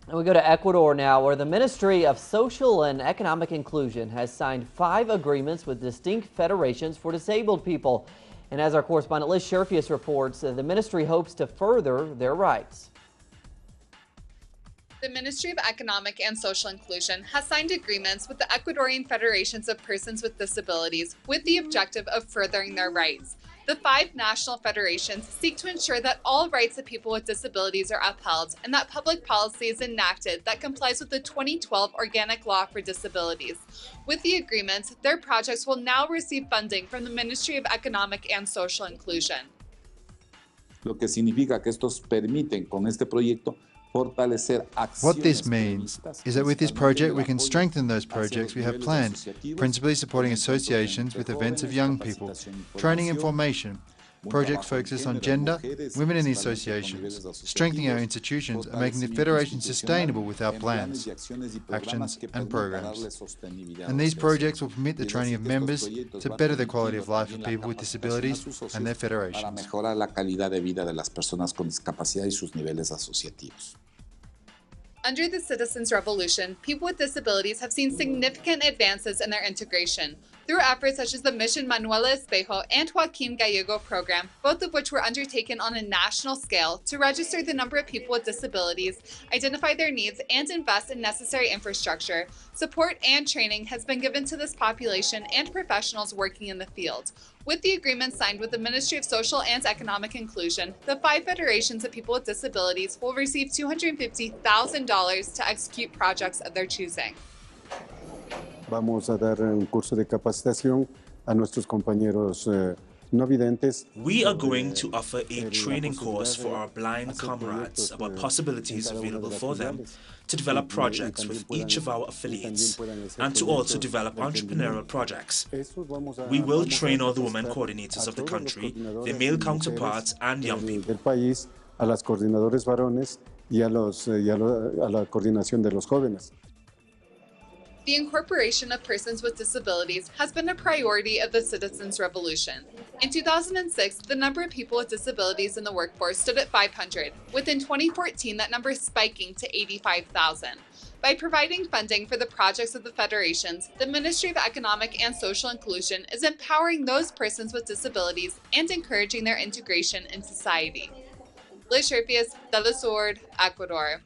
And we go to Ecuador now, where the Ministry of Social and Economic Inclusion has signed 5 agreements with distinct federations for disabled people. And as our correspondent Liz Sherffius reports, the ministry hopes to further their rights. The Ministry of Economic and Social Inclusion has signed agreements with the Ecuadorian Federations of Persons with Disabilities with the objective of furthering their rights. The 5 national federations seek to ensure that all rights of people with disabilities are upheld and that public policy is enacted that complies with the 2012 Organic Law for Disabilities. With the agreements, their projects will now receive funding from the Ministry of Economic and Social Inclusion. Lo que significa que estos permiten con este proyecto What this means is that with this project we can strengthen those projects we have planned, principally supporting associations with events of young people, training and formation, projects focused on gender, women in the associations, strengthening our institutions and making the Federation sustainable with our plans, actions and programs. And these projects will permit the training of members to better the quality of life of people with disabilities and their federations. Mejorar la calidad de vida de las personas con discapacidad y sus niveles asociativos. Under the Citizens' Revolution, people with disabilities have seen significant advances in their integration through efforts such as the Mission Manuela Espejo and Joaquin Gallego program, both of which were undertaken on a national scale to register the number of people with disabilities, identify their needs, and invest in necessary infrastructure. Support and training has been given to this population and professionals working in the field. With the agreement signed with the Ministry of Social and Economic Inclusion, the 5 federations of people with disabilities will receive $250,000 to execute projects of their choosing. Vamos a dar un curso de capacitación a nuestros compañeros no videntes. We are going to offer a training course for our blind comrades about possibilities available for them to develop projects with each of our affiliates and to also develop entrepreneurial projects. We will train all the women coordinators of the country, their male counterparts and young people. Del país, a las coordinadores varones y a la coordinación de los jóvenes. The incorporation of persons with disabilities has been a priority of the Citizens' Revolution. In 2006, the number of people with disabilities in the workforce stood at 500, within 2014 that number spiking to 85,000. By providing funding for the projects of the federations, the Ministry of Economic and Social Inclusion is empowering those persons with disabilities and encouraging their integration in society. Liz Sherffius, teleSUR, Ecuador.